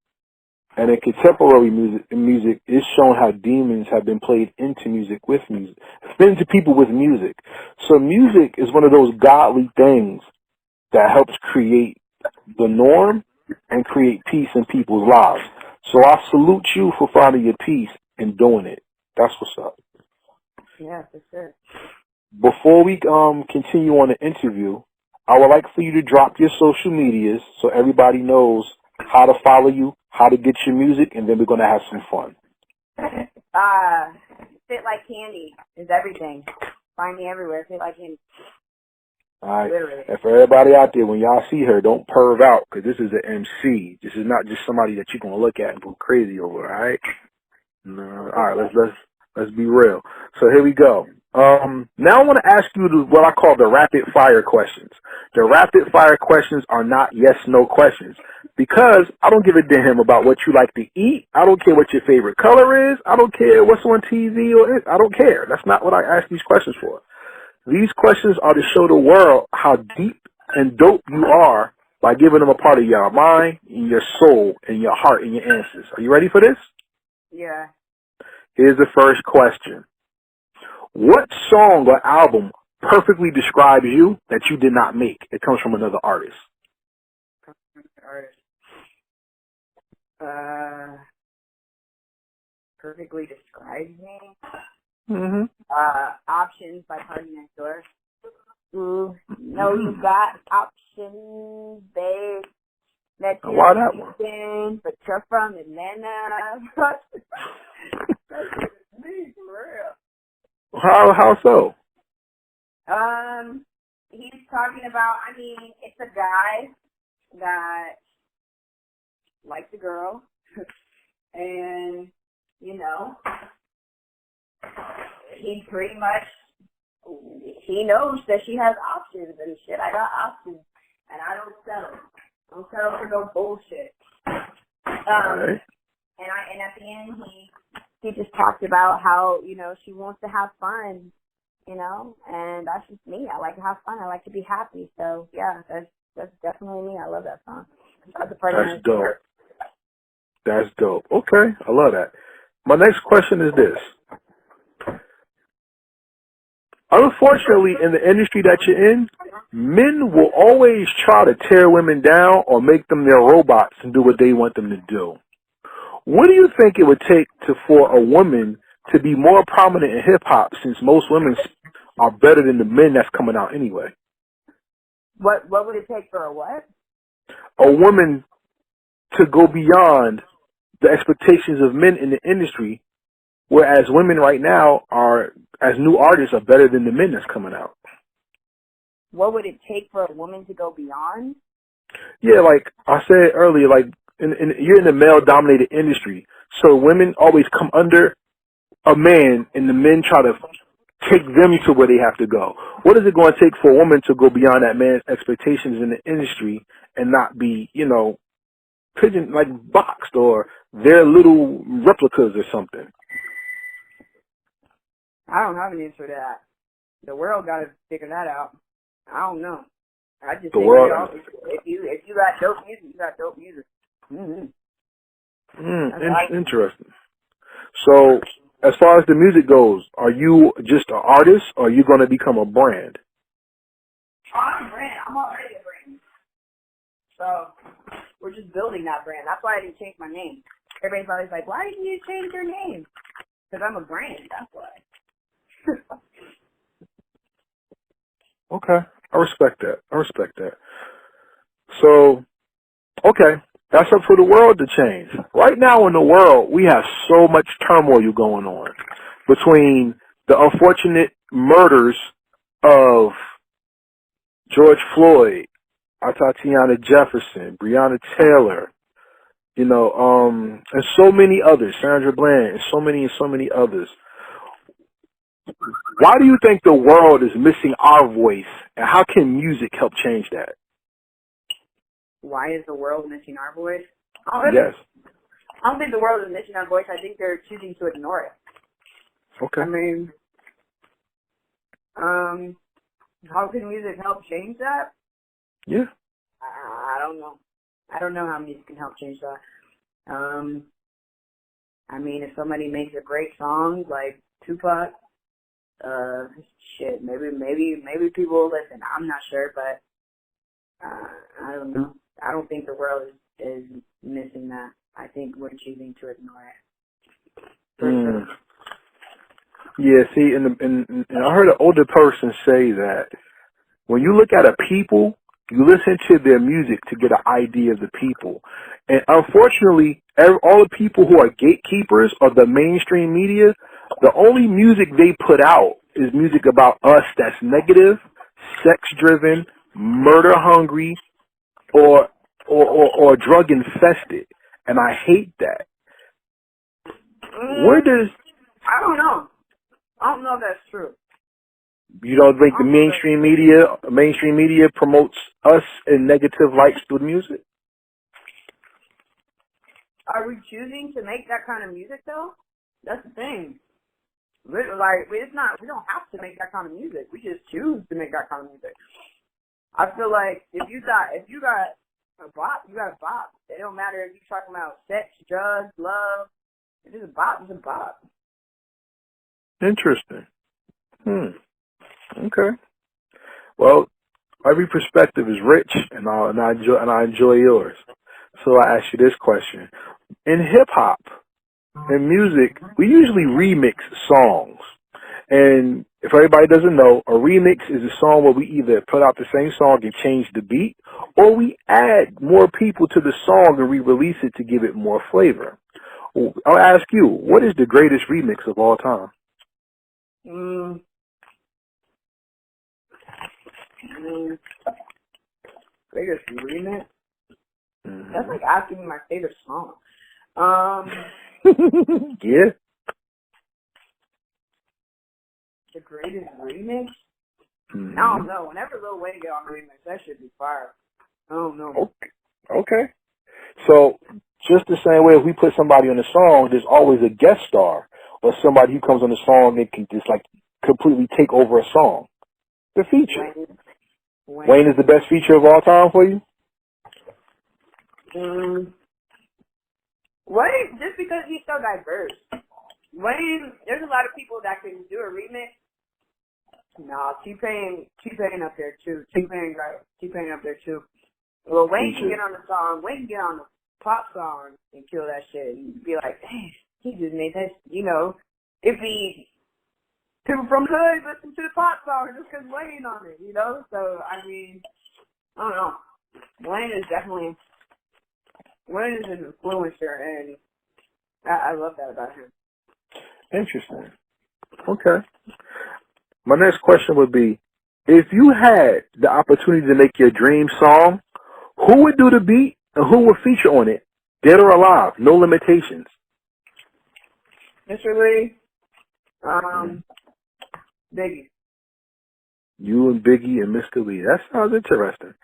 and in contemporary music is shown how demons have been played into music with music, into people with music. So music is one of those godly things that helps create the norm and create peace in people's lives. So I salute you for finding your peace and doing it. That's what's up. Yeah, for sure. Before we continue on the interview, I would like for you to drop your social medias so everybody knows how to follow you, how to get your music, and then we're going to have some fun. FitLikeCandy is everything. Find me everywhere. FitLikeCandy. All right. Literally. And for everybody out there, when y'all see her, don't perv out, because this is an MC. This is not just somebody that you're going to look at and go crazy over, all right? No. All right, let's be real. So here we go. Now I want to ask you what I call the rapid fire questions. The rapid fire questions are not yes, no questions, because I don't give a damn about what you like to eat. I don't care what your favorite color is. I don't care what's on TV I don't care. That's not what I ask these questions for. These questions are to show the world how deep and dope you are by giving them a part of your mind, your soul, and your heart and your answers. Are you ready for this? Yeah. Here's the first question. What song or album perfectly describes you that you did not make? It comes from another artist. Perfectly describes me. Mm-hmm. Options by Party Next Door. Ooh, no, you got options, babe. Why that one? But you're from Atlanta. That's me, for real. How so? He's talking about. I mean, it's a guy that likes a girl, and you know, he pretty much he knows that she has options and shit. I got options, and I don't settle. I don't settle for no bullshit. Right. And at the end, he just talked about how, you know, she wants to have fun, you know, and that's just me. I like to have fun. I like to be happy. So yeah, that's definitely me. I love that song. That's dope. That's dope. Okay, I love that. My next question is this. Unfortunately, in the industry that you're in, men will always try to tear women down or make them their robots and do what they want them to do. What do you think it would take for a woman to be more prominent in hip-hop, since most women are better than the men that's coming out anyway? What would it take for a what? A woman to go beyond the expectations of men in the industry, whereas women right now are, as new artists, are better than the men that's coming out. What would it take for a woman to go beyond? Yeah, like I said earlier, like you're in a male-dominated industry, so women always come under a man, and the men try to take them to where they have to go. What is it going to take for a woman to go beyond that man's expectations in the industry and not be, you know, boxed or their little replicas or something? I don't have an answer to that. The world got to figure that out. I don't know. I just think if you got dope music, you got dope music. Interesting. So, as far as the music goes, are you just an artist, or are you going to become a brand? I'm a brand. I'm already a brand. So, we're just building that brand. That's why I didn't change my name. Everybody's always like, why didn't you change your name? Because I'm a brand. That's why. Okay. I respect that. So, okay. That's up for the world to change. Right now in the world, we have so much turmoil going on between the unfortunate murders of George Floyd, Tatiana Jefferson, Breonna Taylor, you know, and so many others, Sandra Bland, and so many others. Why do you think the world is missing our voice, and how can music help change that? Why is the world missing our voice? Yes. I don't think the world is missing our voice. I think they're choosing to ignore it. Okay. I mean, how can music help change that? Yeah. I don't know. I don't know how music can help change that. I mean, if somebody makes a great song like Tupac, maybe people will listen. I'm not sure, but I don't know. I don't think the world is missing that. I think we're choosing to ignore it. Yeah, see, and I heard an older person say that when you look at a people, you listen to their music to get an idea of the people. And unfortunately, all the people who are gatekeepers of the mainstream media, the only music they put out is music about us that's negative, sex-driven, murder-hungry, or drug-infested. And I hate that. Where does... I don't know. I don't know if that's true. You don't think the mainstream media promotes us in negative lights through music? Are we choosing to make that kind of music though? That's the thing. It's not. We don't have to make that kind of music. We just choose to make that kind of music. I feel like if you got a bop, you got a bop. It don't matter if you're talking about sex, drugs, love. If it's a bop, it's a bop. Interesting. Okay. Well, every perspective is rich, and I enjoy yours. So I ask you this question: in hip hop and music, we usually remix songs. And if everybody doesn't know, a remix is a song where we either put out the same song and change the beat, or we add more people to the song and re-release it to give it more flavor. I'll ask you, what is the greatest remix of all time? Mm, greatest remix? Mm-hmm. That's like asking me my favorite song. Yeah. The greatest remix? Mm-hmm. I don't know. Whenever Lil Wayne get on the remix, that should be fire. I don't know. Okay. So, just the same way if we put somebody on the song, there's always a guest star or somebody who comes on the song and can just like completely take over a song. The feature. Wayne is the best feature of all time for you? Wayne, just because he's so diverse. Wayne, there's a lot of people that can do a remix. Nah, T-Pain up there too. T-Pain up there too. Well, Wayne can get on the song. Wayne can get on the pop song and kill that shit and be like, dang, he just made that, you know. If people from hood listen to the pop song just because Wayne on it, you know. So I mean, I don't know. Wayne is an influencer, and I love that about him. Interesting. Okay. My next question would be, if you had the opportunity to make your dream song, who would do the beat and who would feature on it? Dead or alive, no limitations. Mr. Lee, Biggie. You and Biggie and Mr. Lee. That sounds interesting.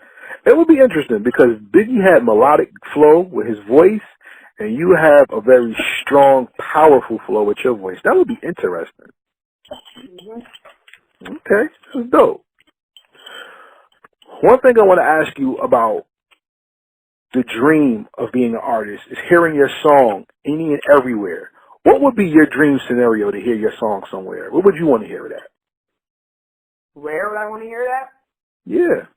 It would be interesting because Biggie had melodic flow with his voice, and you have a very strong, powerful flow with your voice. That would be interesting. Mm-hmm. Okay, this is dope. One thing I want to ask you about the dream of being an artist is hearing your song any and everywhere. What would be your dream scenario to hear your song somewhere? Where would you want to hear it at? Where would I want to hear that? Yeah.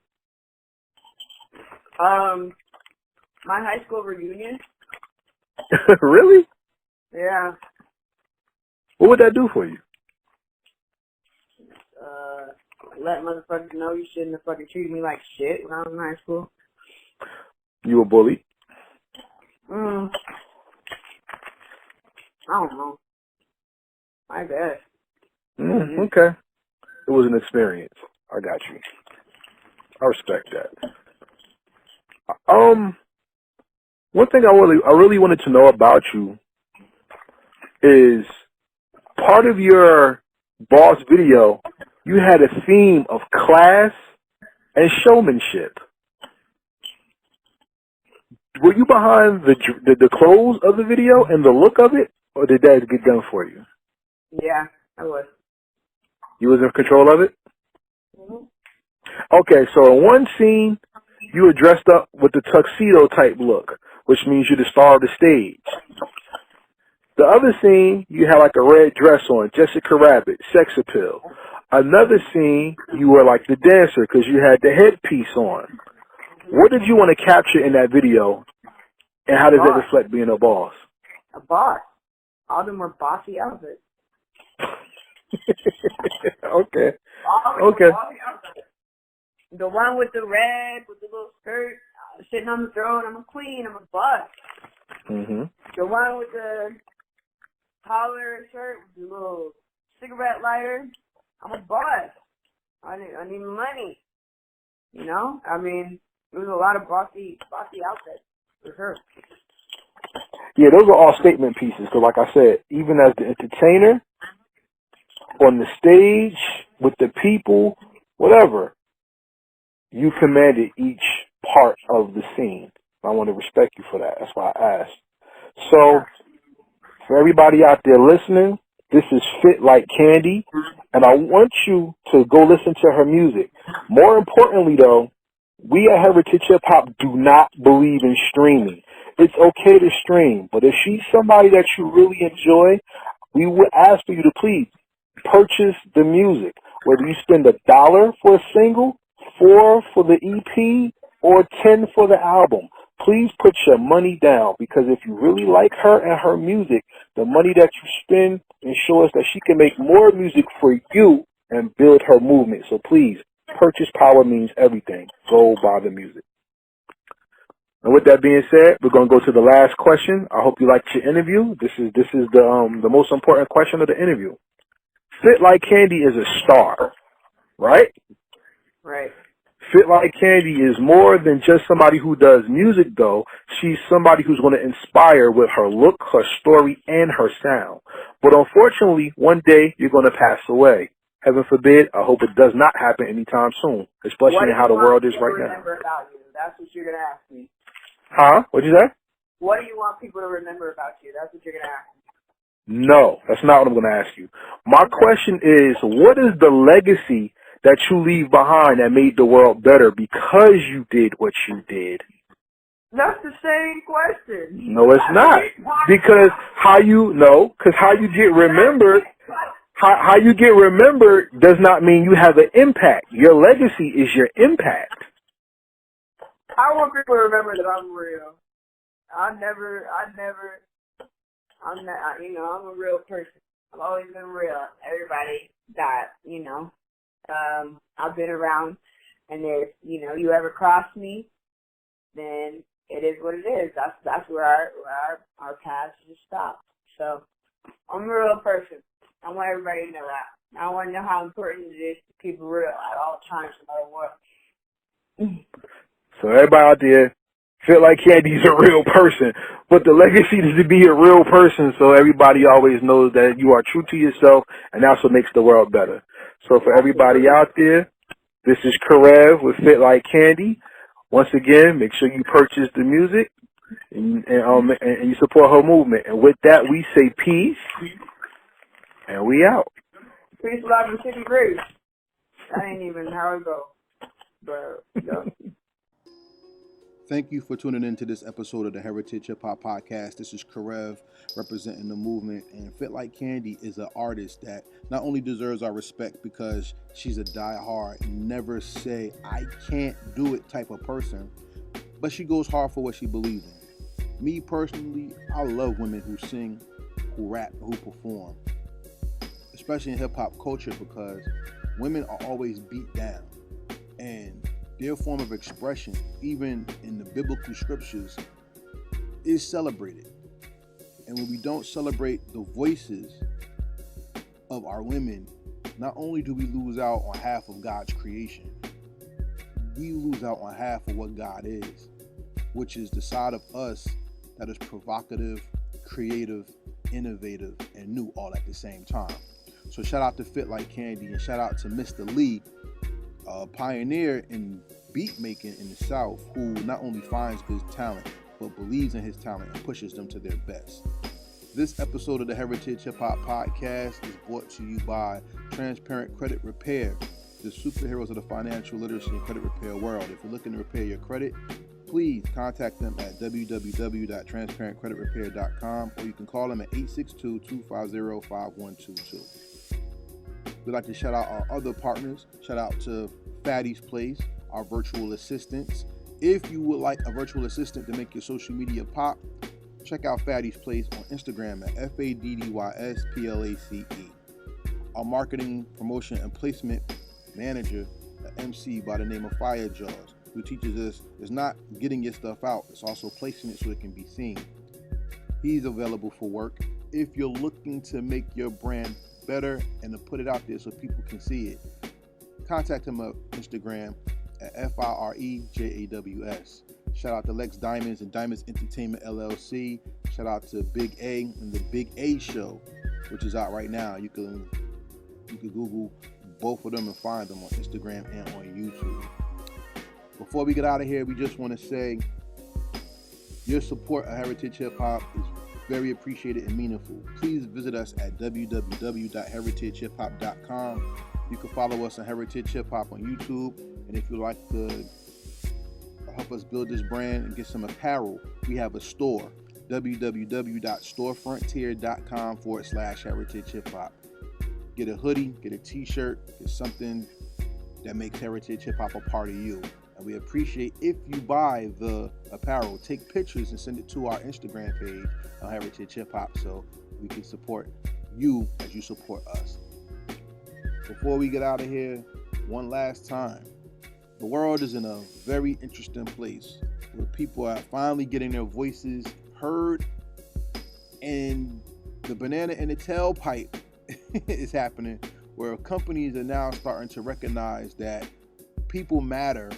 My high school reunion. Really? Yeah. What would that do for you? Let motherfuckers know you shouldn't have fucking treated me like shit when I was in high school. You were bullied? I don't know. I guess. Okay. It was an experience. I got you. I respect that. One thing I really wanted to know about you is part of your boss video, you had a theme of class and showmanship. Were you behind the clothes of the video and the look of it, or did that get done for you? Yeah, I was. You was in control of it? Mm-hmm. Okay, so in one scene, you were dressed up with the tuxedo type look, which means you're the star of the stage. The other scene, you had like a red dress on, Jessica Rabbit, sex appeal. Another scene, you were like the dancer because you had the headpiece on. What did you want to capture in that video, and how does that reflect being a boss? A boss. All of them were bossy outfits. Okay. Okay. The one with the red, with the little skirt, sitting on the throne, I'm a queen, I'm a boss. Mm-hmm. The one with the collar shirt, with the little cigarette lighter, I'm a boss. I need money. You know? I mean, there was a lot of bossy outfits, for sure. Yeah, those are all statement pieces, because like I said, even as the entertainer, on the stage, with the people, whatever, you commanded each part of the scene. I want to respect you for that. That's why I asked. So, for everybody out there listening, this is FitLikeCandy, and I want you to go listen to her music. More importantly, though, we at Heritage Hip Hop do not believe in streaming. It's okay to stream, but if she's somebody that you really enjoy, we would ask for you to please purchase the music. Whether you spend $1 for a single, $4 for the EP, or $10 for the album, please put your money down, because if you really like her and her music, the money that you spend ensures that she can make more music for you and build her movement. So please, purchase power means everything. Go buy the music. And with that being said, we're going to go to the last question. I hope you liked your interview. This is the most important question of the interview. FitLikeCandy is a star, right? Right. FitLikeCandy is more than just somebody who does music, though. She's somebody who's going to inspire with her look, her story, and her sound. But unfortunately, one day you're going to pass away. Heaven forbid. I hope it does not happen anytime soon, especially in how the world is right now. Remember about you? That's what you're going to ask me. Huh? What'd you say? What do you want people to remember about you? That's what you're going to ask me. No, that's not what I'm going to ask you. My question is, what is the legacy that you leave behind that made the world better because you did what you did? That's the same question. No, it's not. Because how you get remembered, how you get remembered does not mean you have an impact. Your legacy is your impact. I want people to remember that I'm real. I'm a real person. I've always been real. Everybody that, I've been around, and if, you ever cross me, then it is what it is. That's where our paths just stop. So, I'm a real person. I want everybody to know that. I want to know how important it is to keep it real at all times, no matter what. So everybody out there, FitLikeCandy is a real person, but the legacy is to be a real person so everybody always knows that you are true to yourself, and that's what makes the world better. So for everybody out there, this is Karev with FitLikeCandy. Once again, make sure you purchase the music and you support her movement. And with that, we say peace, and we out. Peace, love, and 50 degrees. That ain't even how it goes. But, Thank you for tuning in to this episode of the Heritage Hip Hop Podcast. This is Karev representing the movement, and FitLikeCandy is an artist that not only deserves our respect because she's a die-hard, never say I can't do it type of person, but she goes hard for what she believes in. Me personally, I love women who sing, who rap, who perform, especially in hip hop culture, because women are always beat down, and their form of expression, even in the biblical scriptures, is celebrated. And when we don't celebrate the voices of our women, not only do we lose out on half of God's creation, we lose out on half of what God is, which is the side of us that is provocative, creative, innovative, and new all at the same time. So shout out to FitLikeCandy, and shout out to Mr. Lee, a pioneer in beat making in the South, who not only finds good talent, but believes in his talent and pushes them to their best. This episode of the Heritage Hip Hop Podcast is brought to you by Transparent Credit Repair, the superheroes of the financial literacy and credit repair world. If you're looking to repair your credit, please contact them at www.transparentcreditrepair.com, or you can call them at 862-250-5122. We'd like to shout out our other partners. Shout out to Fatty's Place, our virtual assistants. If you would like a virtual assistant to make your social media pop, check out Fatty's Place on Instagram at FADDYSPLACE. Our marketing, promotion, and placement manager, an MC by the name of Fire Jaws, who teaches us it's not getting your stuff out, it's also placing it so it can be seen. He's available for work. If you're looking to make your brand better and to put it out there so people can see it, contact him on Instagram at FIREJAWS. Shout out to Lex Diamonds and Diamonds Entertainment LLC. Shout out to Big A and the Big A Show, which is out right now. You can Google both of them and find them on Instagram and on YouTube. Before we get out of here, we just want to say your support of Heritage Hip Hop is very appreciated and meaningful. Please visit us at www.heritagehiphop.com. You can follow us on Heritage Hip Hop on YouTube. And if you'd like to help us build this brand and get some apparel, we have a store, www.storefrontier.com/Heritage Hip Hop. Get a hoodie, get a t-shirt, get something that makes Heritage Hip Hop a part of you. And we appreciate if you buy the apparel, take pictures and send it to our Instagram page on Heritage Hip Hop so we can support you as you support us. Before we get out of here, one last time, the world is in a very interesting place where people are finally getting their voices heard, and the banana in the tailpipe is happening, where companies are now starting to recognize that people matter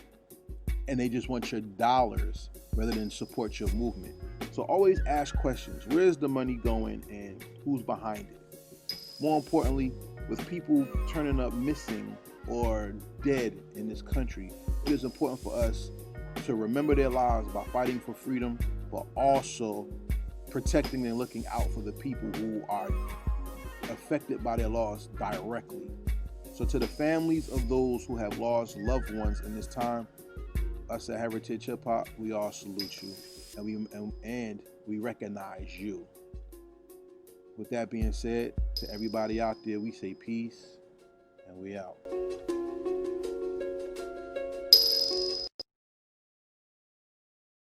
and they just want your dollars rather than support your movement. So always ask questions. Where's the money going and who's behind it? More importantly, with people turning up missing or dead in this country, it is important for us to remember their lives by fighting for freedom, but also protecting and looking out for the people who are affected by their loss directly. So to the families of those who have lost loved ones in this time, us at Heritage Hip Hop, we all salute you and we recognize you. With that being said, to everybody out there, we say peace and we out.